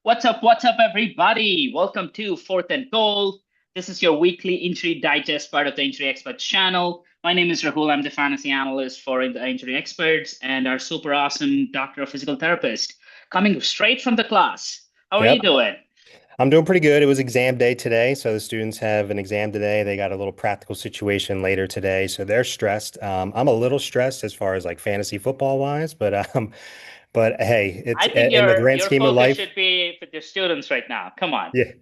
What's up, everybody? Welcome to Fourth and Goal. This is your weekly injury digest, part of the Injury Experts channel. My name is Rahul. I'm the fantasy analyst for the Injury Experts and our super awesome doctor of physical therapist coming straight from the class. How are you Yep. doing? I'm doing pretty good. It was exam day today, so the students have an exam today. They got a little practical situation later today, so they're stressed. I'm a little stressed as far as like fantasy football wise, but hey, it's I think in the grand your scheme of focus life. should be with your students right now. Come on. Yeah,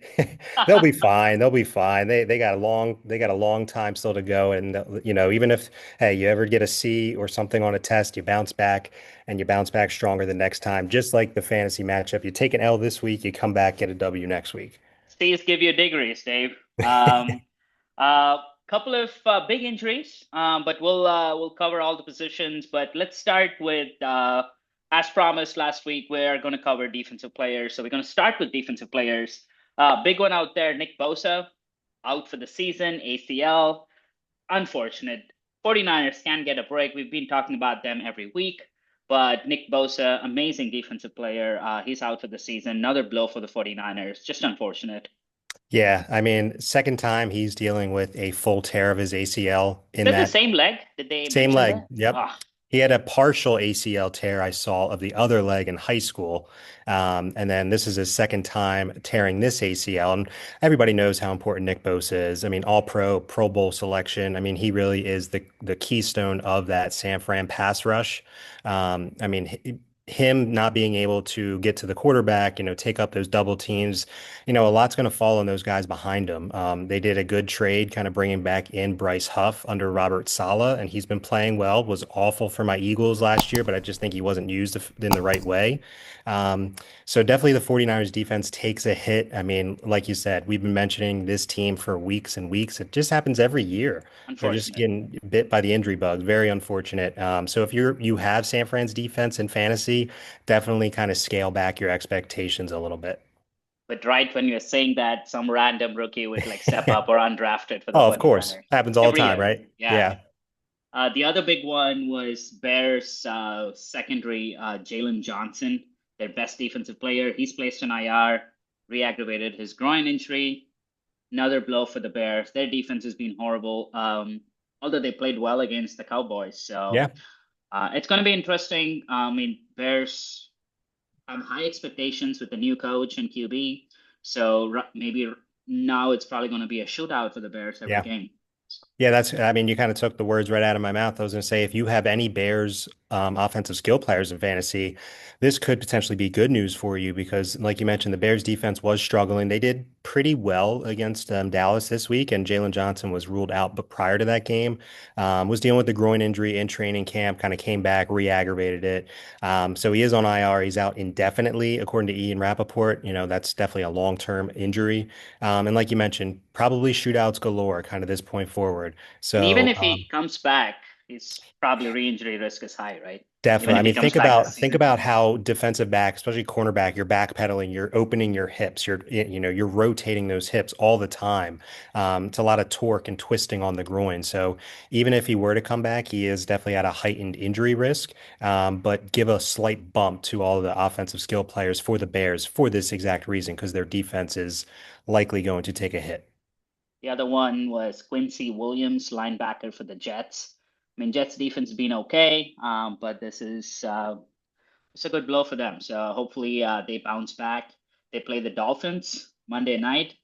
they'll be fine. They'll be fine. They got a long time still to go, and even if hey, you ever get a C or something on a test, you bounce back and you bounce back stronger the next time. Just like the fantasy matchup, you take an L this week, you come back get a W next week. Please give you degrees, Dave. Uh, Couple of big injuries, but we'll cover all the positions. But let's start with, as promised last week, we're going to cover defensive players. So we're going to start with defensive players. Big one out there, Nick Bosa, out for the season, ACL. Unfortunate. 49ers can get a break. We've been talking about them every week. But Nick Bosa, amazing defensive player. He's out for the season. Another blow for the 49ers. Just unfortunate. Yeah, I mean, second time he's dealing with a full tear of his ACL Is in that the that same leg? Did they same mention leg. that? Yep. Ah, He had a partial ACL tear I saw of the other leg in high school. And then this is his second time tearing this ACL. And everybody knows how important Nick Bosa is. I mean, all pro, Pro Bowl selection. I mean, he really is the keystone of that San Fran pass rush. I mean, him not being able to get to the quarterback, take up those double teams, a lot's going to fall on those guys behind him. They did a good trade, kind of bringing back in Bryce Huff under Robert Saleh, and he's been playing well. Was awful for my Eagles last year, but I just think he wasn't used in the right way. So definitely the 49ers defense takes a hit. I mean, like you said, we've been mentioning this team for weeks and weeks. It just happens every year. They're just unfortunate. getting bit by the injury bug. Very unfortunate. So if you have San Fran's defense in fantasy, definitely kind of scale back your expectations a little bit. But right when you're saying that, some random rookie would like step up or undrafted for the Oh, of course. 49ers. Happens all the Every time, year. right? Yeah. Yeah. The other big one was Bears secondary, Jalen Johnson, their best defensive player. He's placed on IR, re-aggravated his groin injury. Another blow for the Bears. Their defense has been horrible, although they played well against the Cowboys. So Yeah. it's going to be interesting. I mean, Bears have high expectations with the new coach and QB. So maybe now it's probably going to be a shootout for the Bears every Yeah. game. Yeah, I mean, you kind of took the words right out of my mouth. I was going to say, if you have any Bears offensive skill players in fantasy, this could potentially be good news for you because, like you mentioned, the Bears defense was struggling. They did pretty well against Dallas this week, and Jalen Johnson was ruled out. But prior to that game, was dealing with the groin injury in training camp, kind of came back, re-aggravated it. So he is on IR. He's out indefinitely, according to Ian Rappaport. That's definitely a long-term injury. And like you mentioned, probably shootouts galore kind of this point forward. And even So if he comes back, his probably re-injury risk is high, right? Even definitely, I if he mean, comes think back this about think season. about how defensive back, especially cornerback, you're backpedaling, you're opening your hips, you're rotating those hips all the time. It's a lot of torque and twisting on the groin. So even if he were to come back, he is definitely at a heightened injury risk. But give a slight bump to all of the offensive skill players for the Bears for this exact reason, because their defense is likely going to take a hit. The other one was Quincy Williams, linebacker for the Jets. I mean, Jets defense has been okay, but this is it's a good blow for them. So hopefully they bounce back. They play the Dolphins Monday night.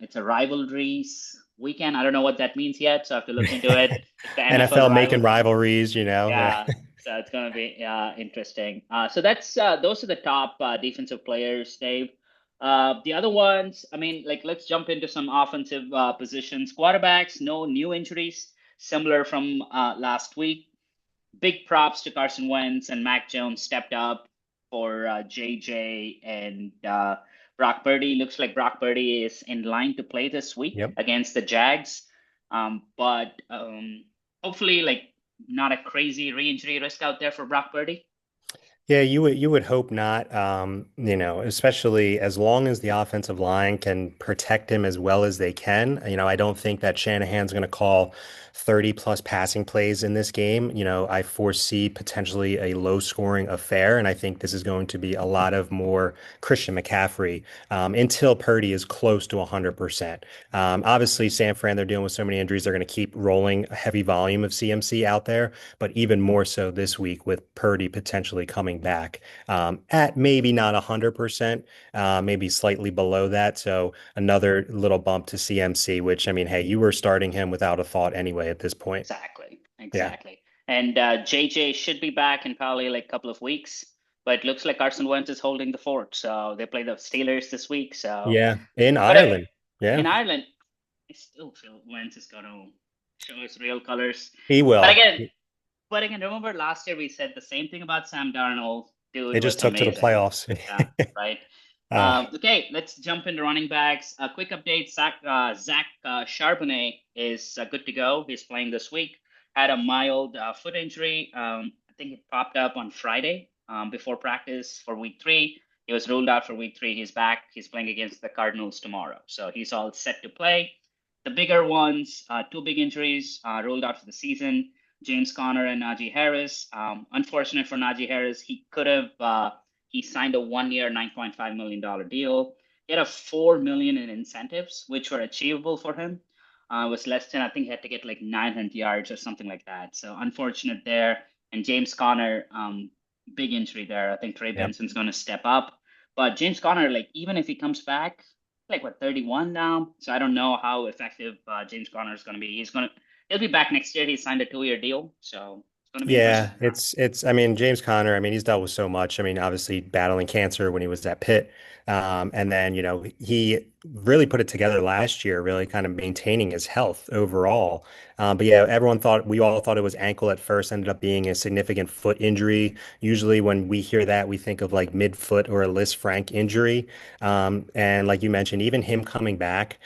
It's a rivalries weekend. I don't know what that means yet, so I have to look into it. It's the NFL NFL making rival. rivalries. Yeah. Yeah, so it's gonna be interesting. So that's those are the top defensive players, Dave. The other ones, I mean, like let's jump into some offensive positions. Quarterbacks, no new injuries, similar from last week. Big props to Carson Wentz and Mac Jones stepped up for JJ and Brock Purdy. Looks like Brock Purdy is in line to play this week Yep. against the Jags. But hopefully, like not a crazy re-injury risk out there for Brock Purdy. Yeah, you would hope not. Especially as long as the offensive line can protect him as well as they can. I don't think that Shanahan's going to call 30 plus passing plays in this game, I foresee potentially a low scoring affair. And I think this is going to be a lot of more Christian McCaffrey until Purdy is close to 100%. Obviously, San Fran, they're dealing with so many injuries. They're going to keep rolling a heavy volume of CMC out there, but even more so this week with Purdy potentially coming back at maybe not 100%, maybe slightly below that. So another little bump to CMC, which I mean, hey, you were starting him without a thought anyway at this point. Exactly. Yeah. Exactly. And JJ should be back in probably like a couple of weeks, but it looks like Carson Wentz is holding the fort. So they play the Steelers this week. So, Yeah. In but Ireland. in Yeah. Ireland, I still feel Wentz is going to show his real colors. He But will. again, but again, remember last year we said the same thing about Sam Darnold. They Dude just was took to the amazing. playoffs. Yeah, right. uh, Okay, let's jump into running backs. A quick update: Zach Charbonnet is good to go. He's playing this week. Had a mild foot injury. I think it popped up on Friday before practice for week three. He was ruled out for week three. He's back. He's playing against the Cardinals tomorrow, so he's all set to play. The bigger ones, two big injuries, ruled out for the season. James Conner and Najee Harris. Unfortunate for Najee Harris, he could have he signed a 1 year, $9.5 million deal. He had a 4 million in incentives, which were achievable for him. It was less than I think he had to get like 900 yards or something like that. So unfortunate there. And James Conner, big injury there. I think Trey yep. Benson's going to step up. But James Conner, like even if he comes back, like what 31 now, so I don't know how effective James Conner is going to be. He'll be back next year. He signed a 2 year deal, so it's going to be interesting. Yeah, I mean, James Conner, I mean, he's dealt with so much. I mean, obviously battling cancer when he was at Pitt. And then, he really put it together last year, really kind of maintaining his health overall. But yeah, we all thought it was ankle at first, ended up being a significant foot injury. Usually when we hear that, we think of like midfoot or a Liz Frank injury. And like you mentioned, even him coming back,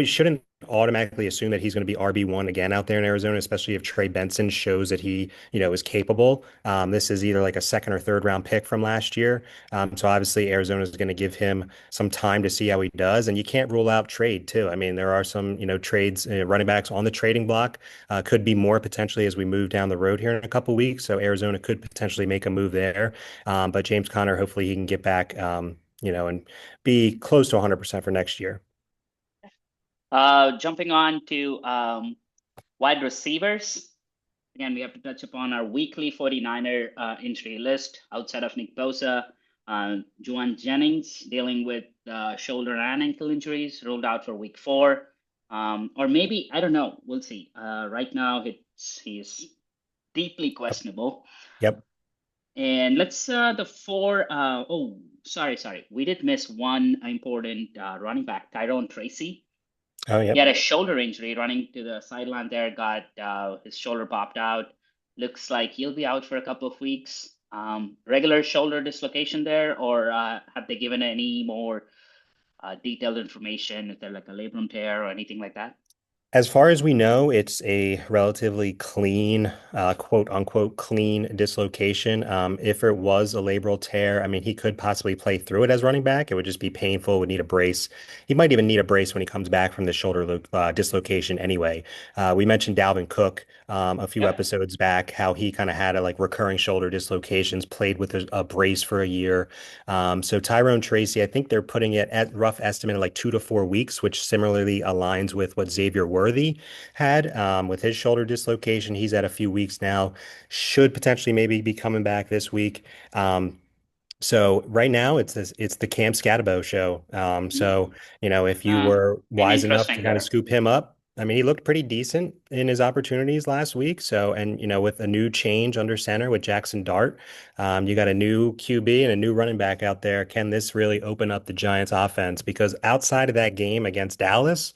shouldn't automatically assume that he's going to be RB1 again out there in Arizona, especially if Trey Benson shows that he, is capable. This is either like a second or third round pick from last year. So obviously Arizona is going to give him some time to see how he does. And you can't rule out trade too. I mean, there are some, trades, running backs on the trading block. Could be more potentially as we move down the road here in a couple weeks. So Arizona could potentially make a move there. But James Conner, hopefully he can get back, and be close to 100% for next year. Jumping on to wide receivers. Again, we have to touch upon our weekly 49er injury list outside of Nick Bosa. Juwan Jennings dealing with shoulder and ankle injuries, ruled out for week four. Or maybe, I don't know. We'll see. Right now, he's deeply questionable. Yep. And let's the four. Oh, sorry. We did miss one important running back, Tyrone Tracy. Oh, He yep. had a shoulder injury running to the sideline there, got his shoulder popped out. Looks like he'll be out for a couple of weeks. Regular shoulder dislocation there, or have they given any more detailed information if they're like a labrum tear or anything like that? As far as we know, it's a relatively clean, quote unquote, clean dislocation. If it was a labral tear, I mean, he could possibly play through it as running back. It would just be painful, would need a brace. He might even need a brace when he comes back from the shoulder dislocation anyway. We mentioned Dalvin Cook a few Yep. episodes back, how he kind of had a like recurring shoulder dislocations, played with a brace for a year. So Tyrone Tracy, I think they're putting it at rough estimate of like 2 to 4 weeks, which similarly aligns with what Xavier Worthy had with his shoulder dislocation. He's at a few weeks now, should potentially maybe be coming back this week. So right now it's the Cam Scatabo show. Mhm. So if you Uh, were and wise enough to interesting kind of there. scoop him up, I mean he looked pretty decent in his opportunities last week. So and with a new change under center with Jackson Dart, you got a new QB and a new running back out there. Can this really open up the Giants' offense? Because outside of that game against Dallas,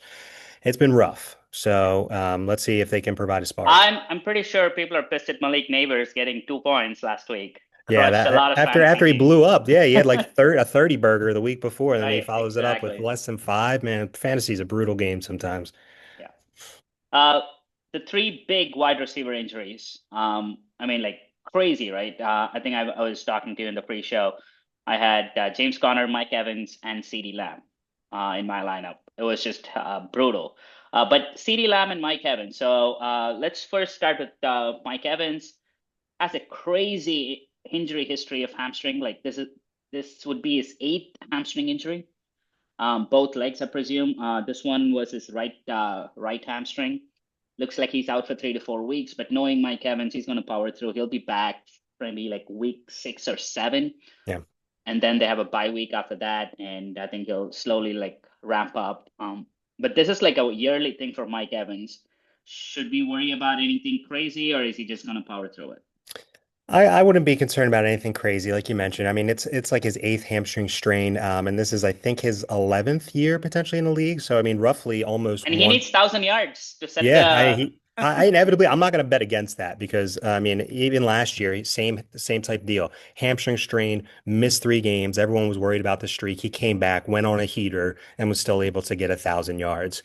it's been rough. So let's see if they can provide a spark. I'm pretty sure people are pissed at Malik Neighbors getting 2 points last week. Yeah, Crushed a that lot of after fantasy after he teams. blew up, yeah, he had like a 30 burger the week before, and then he Right, follows it up with exactly. less than five. Man, fantasy's a brutal game sometimes. Yeah. Uh, the three big wide receiver injuries. I mean, like crazy, right? I think I was talking to you in the pre-show. I had James Conner, Mike Evans, and CeeDee Lamb in my lineup. It was just brutal. But CeeDee Lamb and Mike Evans. So let's first start with Mike Evans. Has a crazy injury history of hamstring. Like this would be his eighth hamstring injury. Both legs, I presume. This one was his right hamstring. Looks like he's out for 3 to 4 weeks. But knowing Mike Evans, he's going to power through. He'll be back maybe like week 6 or 7, Yeah. and then they have a bye week after that, and I think he'll slowly like ramp up. But this is like a yearly thing for Mike Evans. Should we worry about anything crazy, or is he just going to power through it? I wouldn't be concerned about anything crazy, like you mentioned. I mean, it's like his eighth hamstring strain, and this is, I think, his 11th year potentially in the league. So, I mean, roughly almost And he one. needs 1,000 yards to set Yeah, the. I inevitably I'm not going to bet against that because I mean even last year same type deal, hamstring strain, missed 3 games. Everyone was worried about the streak. He came back, went on a heater, and was still able to get 1,000 yards.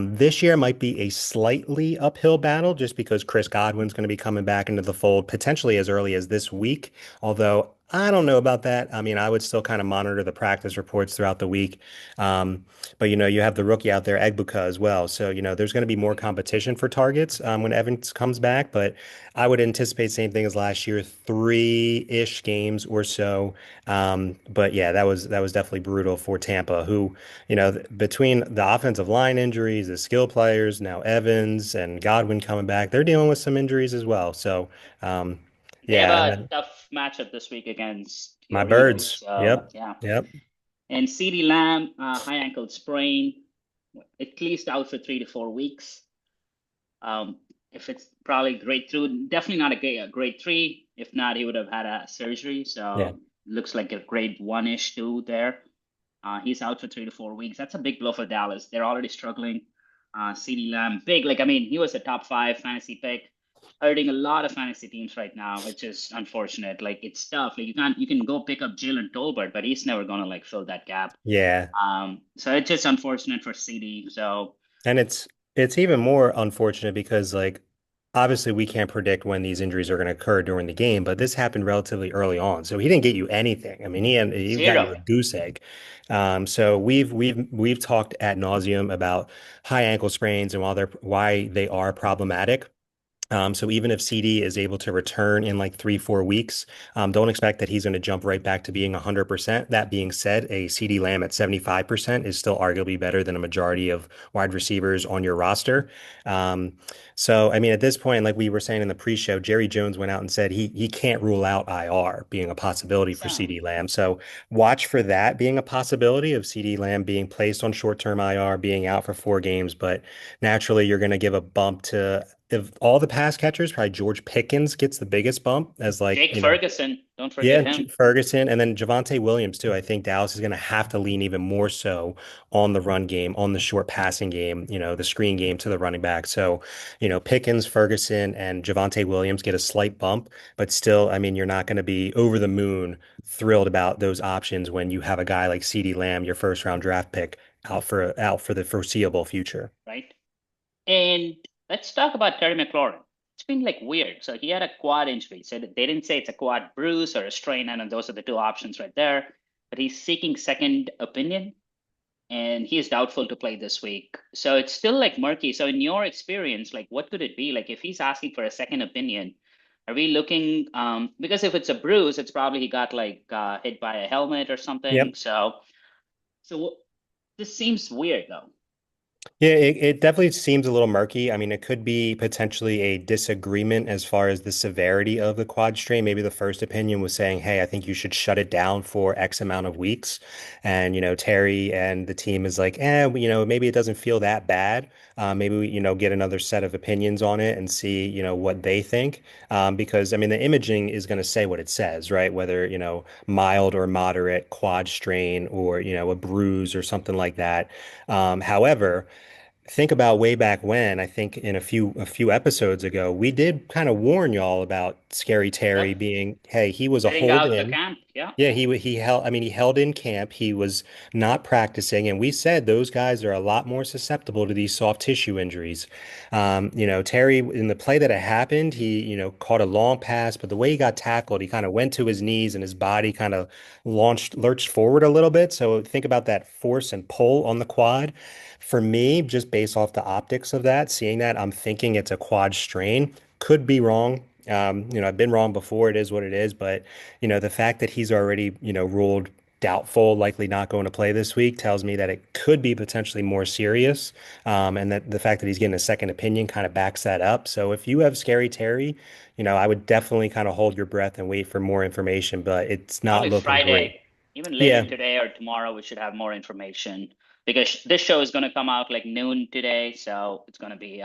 This year might be a slightly uphill battle just because Chris Godwin's going to be coming back into the fold potentially as early as this week. Although I don't know about that. I mean, I would still kind of monitor the practice reports throughout the week. Um, but you have the rookie out there, Egbuka as well. So there's going to be more competition for targets when Evans comes back. But I would anticipate same thing as last year, 3-ish games or so. But yeah, that was definitely brutal for Tampa, who between the offensive line injuries, the skill players, now Evans and Godwin coming back, they're dealing with some injuries as well. So um, They have yeah, and a then tough matchup this week against my your Eagles. birds. So Yep, yeah. yep. And CeeDee Lamb, high ankle sprain, at least out for 3 to 4 weeks. Um, if it's probably grade through, definitely not a grade three. If not, he would have had a surgery. Yeah. So looks like a grade one-ish too there. He's out for 3 to 4 weeks. That's a big blow for Dallas. They're already struggling. CeeDee Lamb, big. Like, I mean, he was a top five fantasy pick, hurting a lot of fantasy teams right now, which is unfortunate. Like, it's tough. Like, you can go pick up Jalen Tolbert, but he's never gonna like fill that gap. Yeah. So it's just unfortunate for CD. So And it's even more unfortunate because like obviously we can't predict when these injuries are going to occur during the game, but this happened relatively early on. So he didn't get you anything. I mean, he got you zero, a goose egg. So we've talked ad nauseum about high ankle sprains and why they are problematic. So even if CD is able to return in like 3, 4 weeks, don't expect that he's going to jump right back to being 100%. That being said, a CD Lamb at 75% is still arguably better than a majority of wide receivers on your roster. Um, so, I mean, at this point, like we were saying in the pre-show, Jerry Jones went out and said he can't rule out IR being a possibility for so CD Lamb. So watch for that being a possibility of CD Lamb being placed on short-term IR, being out for 4 games. But naturally, you're going to give a bump to if all the pass catchers, probably George Pickens gets the biggest bump as like, Jake Ferguson. Don't forget yeah, him, Ferguson and then Javonte Williams too. I think Dallas is going to have to lean even more so on the run game, on the short passing game, the screen game to the running back. So, Pickens, Ferguson, and Javonte Williams get a slight bump, but still, I mean, you're not going to be over the moon thrilled about those options when you have a guy like CeeDee Lamb, your first round draft pick, out for the foreseeable future. right? And let's talk about Terry McLaurin. It's been like weird. So he had a quad injury. So they didn't say it's a quad bruise or a strain, and those are the two options right there. But he's seeking second opinion, and he is doubtful to play this week. So it's still like murky. So in your experience, like what could it be? Like if he's asking for a second opinion, are we looking because if it's a bruise, it's probably he got like hit by a helmet or something. Yep. So this seems weird though. Yeah, it definitely seems a little murky. I mean, it could be potentially a disagreement as far as the severity of the quad strain. Maybe the first opinion was saying, hey, I think you should shut it down for X amount of weeks. And, Terry and the team is like, maybe it doesn't feel that bad. Maybe we, get another set of opinions on it and see, what they think. Because, I mean, the imaging is going to say what it says, right? Whether, mild or moderate quad strain or, a bruise or something like that. However, think about way back when, I think in a few episodes ago, we did kind of warn y'all about Scary Terry Yep. being, hey, he was a Sitting hold out the in. camp. Yeah. He held, I mean, he held in camp. He was not practicing, and we said those guys are a lot more susceptible to these soft tissue injuries. Terry, in the play that it happened, he, caught a long pass, but the way he got tackled, he kind of went to his knees and his body kind of lurched forward a little bit. So think about that force and pull on the quad. For me, just based off the optics of that, seeing that, I'm thinking it's a quad strain. Could be wrong. I've been wrong before. It is what it is, but the fact that he's already, ruled doubtful, likely not going to play this week, tells me that it could be potentially more serious. And that the fact that he's getting a second opinion kind of backs that up. So if you have Scary Terry, I would definitely kind of hold your breath and wait for more information, but it's not Probably looking great. Friday, even later Yeah. today or tomorrow, we should have more information because this show is going to come out like noon today, so it's going to be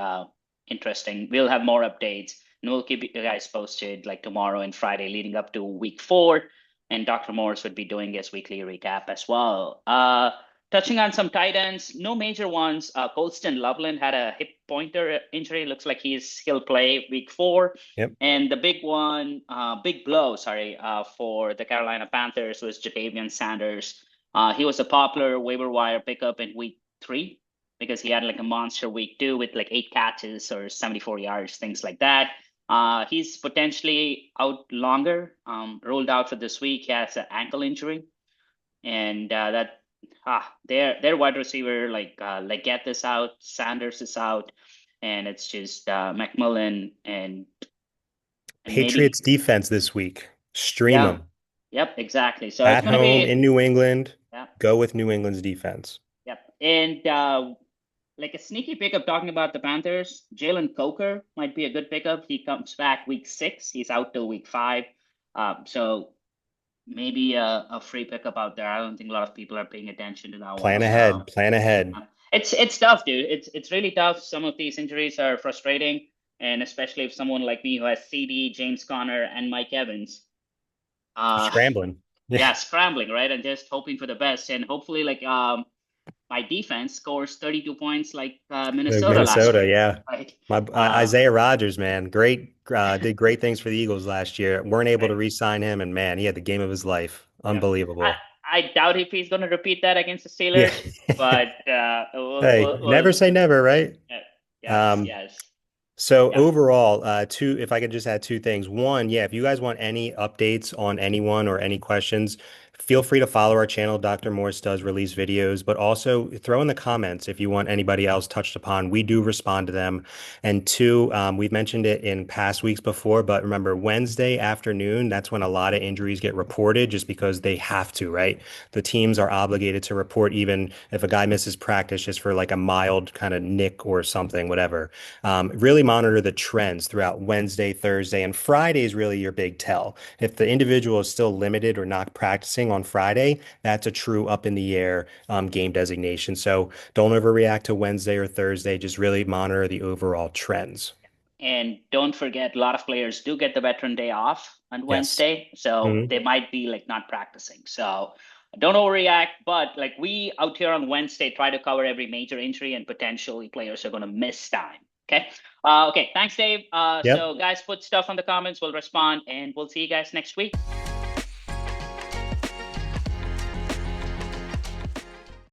interesting. We'll have more updates and we'll keep you guys posted like tomorrow and Friday leading up to week 4. And Dr. Morse would be doing his weekly recap as well. Touching on some tight ends, no major ones. Colston Loveland had a hip pointer injury. Looks like he'll play week 4. Yep. And the big one, big blow, sorry, for the Carolina Panthers was Jatavian Sanders. He was a popular waiver wire pickup in week 3 because he had like a monster week 2 with like 8 catches or 74 yards, things like that. He's potentially out longer, rolled out for this week. He has an ankle injury, and their wide receiver like Leggett is out, Sanders is out, and it's just McMillan and Patriots maybe defense this week. Stream yeah, them. yep, exactly. So it's At gonna home be in New England. yeah, Go with New England's defense. yep, and like a sneaky pickup. Talking about the Panthers, Jalen Coker might be a good pickup. He comes back week 6. He's out till week 5. So maybe a free pickup out there. I don't think a lot of people are paying attention to that one. Plan So ahead. Plan ahead. it's tough, dude. It's really tough. Some of these injuries are frustrating, and especially if someone like me who has CeeDee, James Conner, and Mike Evans. Uh, Scrambling. Yeah. yeah, scrambling, right, and just hoping for the best, and hopefully, like my defense scores 32 points like Like Minnesota last Minnesota, week, yeah. right? Uh, Isaiah Rodgers, man, great, did great things for the Eagles last year. Weren't able to right. re-sign him, and man, he had the game of his life. Yeah. I Unbelievable. I doubt if he's going to repeat that against the Yeah. Steelers, but Hey, never say never, right? yes, Um, yes. So Yeah. overall, if I could just add two things. One, yeah, if you guys want any updates on anyone or any questions, feel free to follow our channel. Dr. Morse does release videos, but also throw in the comments if you want anybody else touched upon. We do respond to them. And two, we've mentioned it in past weeks before, but remember Wednesday afternoon, that's when a lot of injuries get reported just because they have to, right? The teams are obligated to report even if a guy misses practice just for like a mild kind of nick or something, whatever. Really monitor the trends throughout Wednesday, Thursday, and Friday is really your big tell. If the individual is still limited or not practicing on Friday, that's a true up in the air game designation. So don't overreact to Wednesday or Thursday. Just really monitor the overall trends. And don't forget, a lot of players do get the veteran day off on Yes. Wednesday, so Mhm. they might be like not practicing. So don't overreact. But like we out here on Wednesday try to cover every major injury and potentially players are going to miss time. Okay. Okay. Thanks, Dave. Yep. So guys, put stuff on the comments. We'll respond, and we'll see you guys next week.